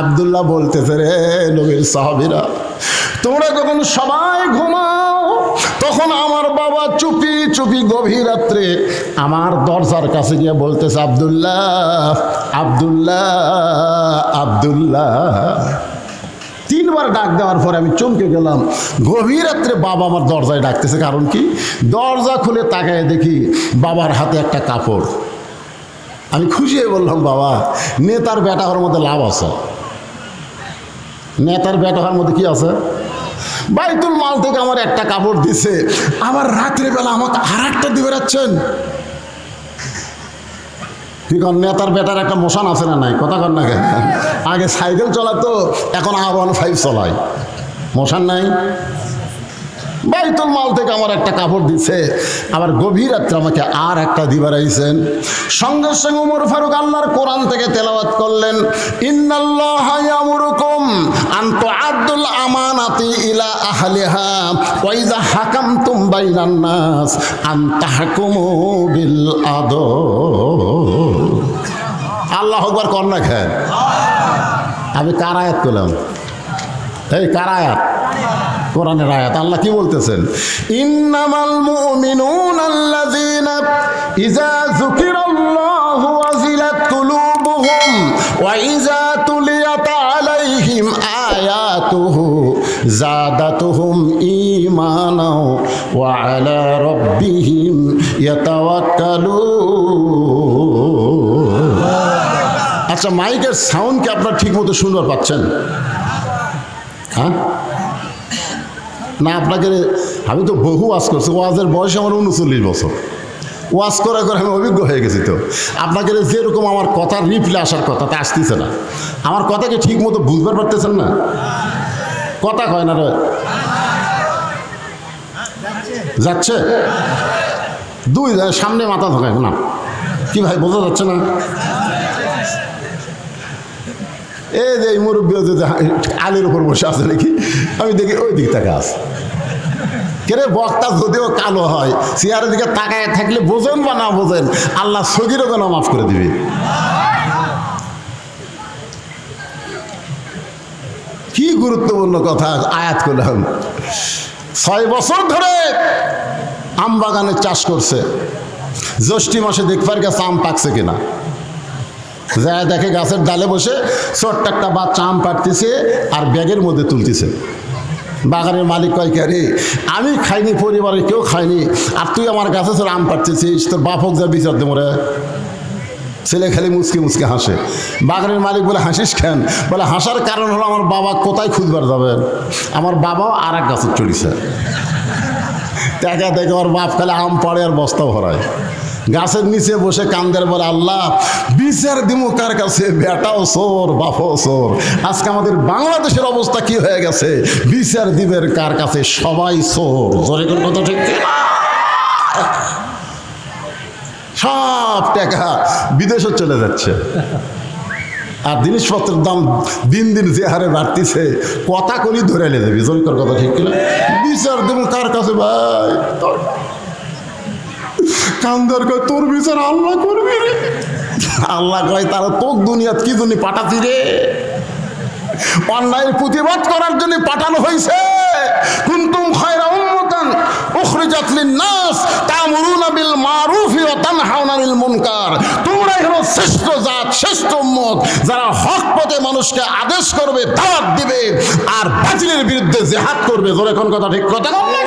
আব্দুল্লাহ বলতেছে, রে নবীর সাহাবীরা, তোমরা যখন সবাই ঘুমাও, তখন আমার বাবা চুপি চুপি গভীর রাত্রে আমার দরজার কাছে গিয়ে বলতেছে, আব্দুল্লাহ, আব্দুল্লাহ, আব্দুল্লাহ। তিনবার ডাক দেওয়ার পরে আমি চমকে গেলাম। গভীর রাত্রে বাবা আমার দরজায় ডাকতেছে, কারণ কি? দরজা খুলে তাকায় দেখি বাবার হাতে একটা কাপড়। আমি খুশি হয়ে বললাম, বাবা, নেতার বেটা হওয়ার মধ্যে লাভ আছে। নেতার বেটা হওয়ার মধ্যে কি আছে? বাইতুল মাল থেকে আমার একটা কাপড় দিছে, আবার রাত্রিবেলা আমাকে আর একটা দিয়ে বেড়াচ্ছেন। কি কন, নেতার বেটার একটা মোশন আছে না নাই? কথা কন না কেন? আগে সাইকেল চালাতো, এখন R15 চলায়, মোশন নাই। বাইতুল মাল থেকে আমার একটা কাপড় দিছে, আবার গভীর রাত্রে আমাকে আর একটা দিবার আইছেন। সঙ্গে সঙ্গে ওমর ফারুক আল্লাহর কোরআন থেকে তেলাওয়াত করলেন, ইন্নাল্লাহা ইয়ামুরুকুম আন তুআদ্দুল আমানাতি ইলা আহলিহা ওয়া ইযা হাকামতুম বাইনান নাস আন তাহকুমু বিল আদল। আল্লাহু আকবার কর না খেন। আমি কার আয়াত করলাম? এই কার আয়াত? কোরআনের আয়াত। আল্লাহ কি বলতেছেন? ইন্নামাল মুমিনুনাল্লাযীনা ইযা যুকিরাল্লাহু ওয়াজিলাত কুলুবুহুম ওয়া ইযা তুলিয়াত আলাইহিম আয়াতুহু যাদাতুহুম ঈমানাও ওয়া আলা রাব্বিহিম ইয়াতাওয়াক্কালুন। আচ্ছা, মাইকের সাউন্ড কি আপনারা ঠিক মতো শুনতে পাচ্ছেন? হ্যাঁ না? আপনাকে আমি তো বহু ওয়াজ করছি, ওয়াজের বয়স আমার 39 বছর। ওয়াজ করে করে আমি অভিজ্ঞ হয়ে গেছি। তো আপনাকে যেরকম আমার কথার রিপ্লে আসার কথা, তা আসতেছে না। আমার কথাকে ঠিক মতো বুঝবার পারতেছেন না? কথা কয় না রে, যাচ্ছে দুই সামনে মাথা ধোকায় না কি ভাই, বোঝা যাচ্ছে না? যে এই মুরব্বী যে আলের উপর বসে আছে নাকি, আমি দেখি ওই দিক থেকে আছে। কেরে বক্তা যদিও কালো হয়, চেয়ারের দিকে তাকায় থাকলে বোঝেন বা না বোঝেন, আল্লাহ সগীরও কেন মাফ করে দিবে। কি গুরুত্বপূর্ণ কথা আয়াত করলাম। 6 বছর ধরে আম বাগানের চাষ করছে, জ্যৈষ্ঠী মাসে দেখবার গেছে আম পাকছে কিনা, যা দেখে গাছের ডালে বসে ছোট্ট একটা বাচ্চা আম পাড়তেছে আর ব্যাগের মধ্যে তুলতেছে। বাগানের মালিক কয়, কে রে, আমি খাইনি, পরিবারে কেউ খায়নি, আর তুই আমার গাছে ছোট আম পাড়তেছিস, তোর বাপ হোক যা বিচার দে মরে। ছেলে খালি মুচকে মুচকে হাসে। বাগানের মালিক বলে, হাসিস কেন? বলে, হাসার কারণ হলো আমার বাবা কোথায় খুঁজবার যাবেন, আমার বাবাও আর এক গাছের চড়িছে। দেখা দেখে আমার বাপ খালি আম পাড়ে আর বস্তা ভরায়, গাছের নিচে বসে কান্দের, বলে, আল্লাহ বিচার দিমু কার কাছে, বেটাও চোর বাপও চোর। আজকে আমাদের বাংলাদেশের অবস্থা কি হয়ে গেছে, বিচার দিবের কার কাছে, সবাই চোর। জোরে করে কথা ঠিক না? সব টাকা বিদেশে চলে যাচ্ছে, আর জিনিসপত্রের দাম দিন দিন যে হারে বাড়তিছে, কথা কলি ধরে এলে দেবে। জোরে করে কথা ঠিক না? বিচার দেবো কার কাছে ভাই? কান্দার কয়, তোর বিচার আল্লাহ করবি রে। আল্লাহ কয়, তারা তোর দুনিয়াত কি জন্য পাঠাচ্ছি রে? অন্যায়ের প্রতিবাদ করার জন্য পাঠানো হয়েছে। কুনতুম খায়রা উম্মাতান উখরিজাত লিন-নাস তা'মুরুনা বিল মারুফি ওয়া তানহাউনা আনিল মুনকার। তোমরাই হলো শ্রেষ্ঠ জাত, শ্রেষ্ঠ উম্মত, যারা হক পথে মানুষকে আদেশ করবে, দাওয়াত দিবে, আর বাতিলের বিরুদ্ধে জিহাদ করবে। জোরে কোন কথা ঠিক কথা বল না?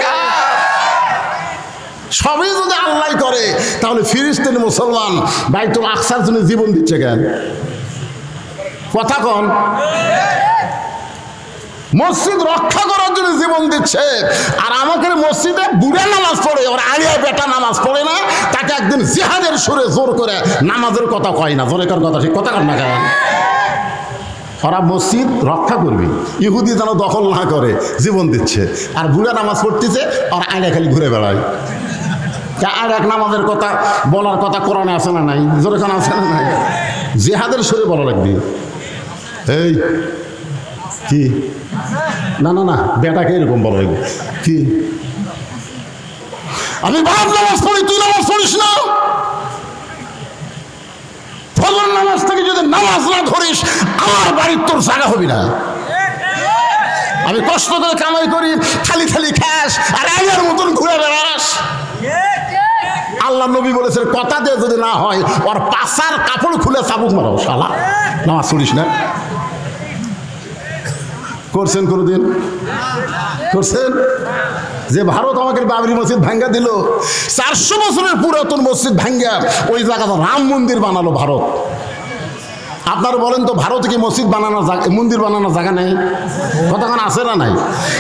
সবই যদি আল্লাহ করে, তাহলে ফিলিস্তিনি মুসলমান বাইতুল আকসার জন্য জীবন দিচ্ছে কেন? কথা কন। মসজিদ রক্ষা করার জন্য জীবন দিচ্ছে, আর আমাকে মসজিদে বুড়া নামাজ পড়ে, ওর আলিয়া বেটা নামাজ পড়ে না, তাকে একদিন জিহাদের সুরে জোর করে নামাজের কথা কয় না। জোরে কর কথা ঠিক কথা কর না কেন? ওরা মসজিদ রক্ষা করবে, ইহুদি যেন দখল না করে জীবন দিচ্ছে, আর বুড়া নামাজ পড়তেছে, আর আয়না খালি ঘুরে বেড়ায়। আর এক নামাজের কথা বলার কথা কোরআনে আছে না নাই? জোরে কোন আছে না নাই? জিহাদের সুরে বলা লাগবে। এই কি না না না, বেটাকে এরকম বলা লাগবে। কি আমি বাপ নামাজ পড়ি, তুই নামাজ পড়িস না? ফজর নামাজ থেকে যদি নামাজ না ধরিস, আমার বাড়ির তোর জায়গা হবি না। আমি কষ্ট করে কামাই করি, খালি খালি খাস, আর আগের মতন ঘুরে বেড়াস। আল্লাহ নবী বলেছেন, কথা দিয়ে যদি না হয়, ওর পাশার কাপড় খুলে চাবুক মারো। শালা নামাজ পড়িস না? করছেন কোনদিন? করছেন? যে ভারত আমাকে বাবরি মসজিদ ভাঙ্গা দিল, 400 বছরের পুরাতন মসজিদ ভাঙ্গা ওই জায়গাটা রাম মন্দির বানালো ভারত। আপনারা বলেন তো, ভারতে কি মসজিদ বানানোর মন্দির বানানোর জায়গা নেই? কতক্ষণ আছে না নাই?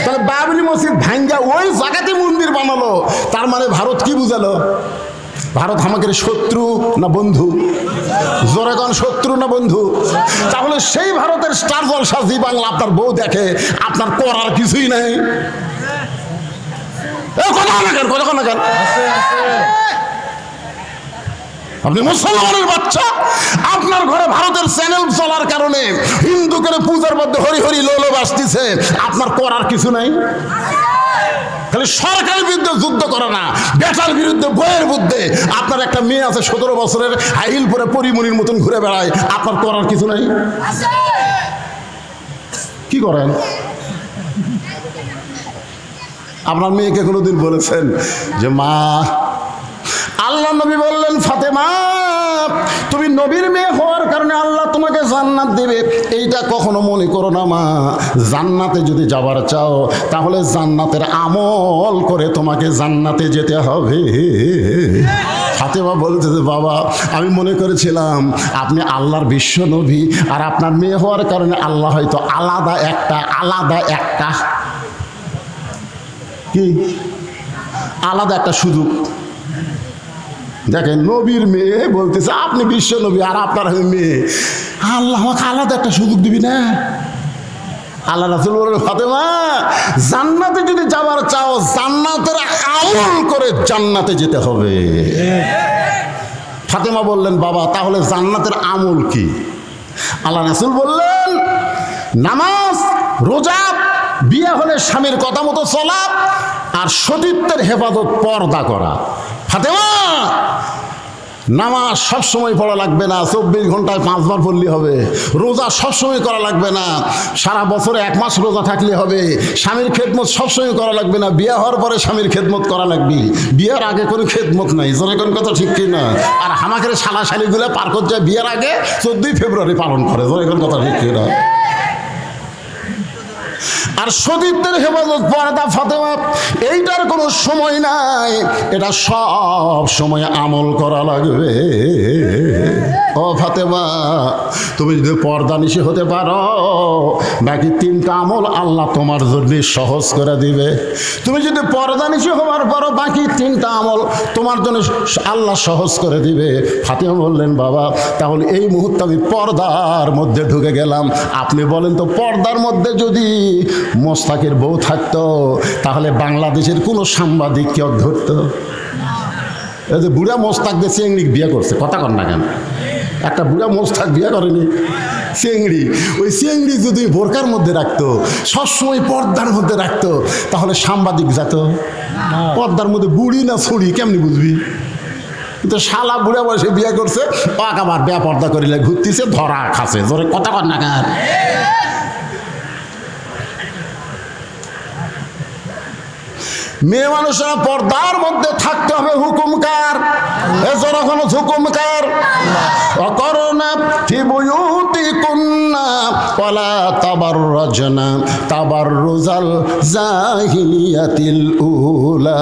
তাহলে বাবরি মসজিদ ভাঙ্গা ওই জায়গাতে মন্দির বানালো, তার মানে ভারত কি বুঝালো? ভারত আমাদের শত্রু না বন্ধু? জোরেগণ শত্রু না বন্ধু? তাহলে সেই ভারতের স্টার জলসা জি বাংলা আপনার বউ দেখে, আপনার করার কিছুই নাই। আপনি মুসলমানের বাচ্চা, আপনার ঘরে ভারতের চ্যানেল চলার কারণে হিন্দু করে পূজার মধ্যে হরি হরি লোলো বাসতেছে, আপনার করার কিছু নাই। খালি সরকারের বিরুদ্ধে যুদ্ধ করে না, বেটার বিরুদ্ধে, বইয়ের বিরুদ্ধে। আপনার একটা মেয়ে আছে 17 বছরের, হাইল পরে পরিমণির মতন ঘুরে বেড়ায়, আপনার করার কিছু নাই। কি করেন? আপনার মেয়েকে কোনোদিন বলেছেন যে মা, আল্লাহ নবী বললেন, ফাতেমা তুমি নবীর মেয়ে হওয়ার কারণে আল্লাহ তোমাকে জান্নাত দেবে, এইটা কখনো মনে করো না মা। জান্নাতে যদি যাবার চাও, তাহলে জান্নাতের আমল করে তোমাকে জান্নাতে যেতে হবে। ফাতেমা বলতে, বাবা আমি মনে করেছিলাম আপনি আল্লাহর বিশ্ব নবী, আর আপনার মেয়ে হওয়ার কারণে আল্লাহ হয়তো আলাদা একটা কি আলাদা একটা সুযোগ। দেখেন, নবীর মেয়ে বলতেছে আপনি বিশ্ব নবী, আর আপনার মেয়ে, আল্লাহ আমাকে আলাদা একটা সুযোগ দিবি না? আল্লাহ রাসূল বলেন, ফাতেমা জান্নাতে যদি যাবার চাও, জান্নাতের আমল করে জান্নাতে যেতে হবে। ফাতেমা বললেন, বাবা তাহলে জান্নাতের আমল কি? আল্লাহ রাসূল বললেন, নামাজ, রোজা, বিয়ে হলে স্বামীর কথা মতো চলা, আর সতীত্বের হেফাজত পর্দা করা। ফাতেমা, নামাজ সবসময় পড়া লাগবে না, 24 ঘন্টায় 5 বার পড়লে হবে। রোজা সবসময় করা লাগবে না, সারা বছরে 1 মাস রোজা থাকলে হবে। স্বামীর খেদমত সবসময় করা লাগবে না, বিয়ে হওয়ার পরে স্বামীর খেদমত করা লাগবে। বিয়ের আগে কোনো খেদমত নাই, যেরকম কথা ঠিক কি না? আর আমাদের শালাশালিগুলো পার করতে যায় বিয়ের আগে 14 ফেব্রুয়ারি পালন করে, যেরকম কথা ঠিক কি না? আর সতীত্বের হেফাজত পর্দা ফাতেমা, এইটার কোনো সময় নাই, এটা সব সময় আমল করা লাগবে। ও ফাতেমা, তুমি যদি পর্দা নিশি হতে পারো, বাকি 3টা আমল আল্লাহ তোমার জন্য সহজ করে দিবে। তুমি যদি পর্দা নিশি হওয়ার পরও বাকি 3টা আমল তোমার জন্য আল্লাহ সহজ করে দিবে। ফাতেমা বললেন, বাবা তাহলে এই মুহূর্তে আমি পর্দার মধ্যে ঢুকে গেলাম। আপনি বলেন তো, পর্দার মধ্যে যদি মোস্তাকের বউ থাকতো, তাহলে বাংলাদেশের কোনো সাংবাদিক কেউ ধরতো? এই যে বুড়া মোস্তাক দিয়ে চেংড়ি বিয়ে করছে, কথা কর না কেন? একটা বুড়া মোস্তাক বিয়ে করেনি, চেংড়ি। ওই চেংড়ি যদি বোরকার মধ্যে রাখতো, সবসময় পর্দার মধ্যে রাখতো, তাহলে সাংবাদিক যেত? পর্দার মধ্যে বুড়ি না ছুড়ি কেমনি বুঝবি? কিন্তু শালা বুড়া বয়সে বিয়ে করছে, আবার বেয়া পর্দা করিলে ঘুরতেছে, ধরা খাচ্ছে। জোরে কথা কর না কেন? মেয়ে মানুষেরা পর্দার মধ্যে থাকতে হবে। হুকুমকার এজন্য হুকুমকার, অকরনা ফি বুয়ুতিকুন্না ওয়ালা তাবাররাজনা তাবাররুজাল জাহিলিয়াতিল উলা।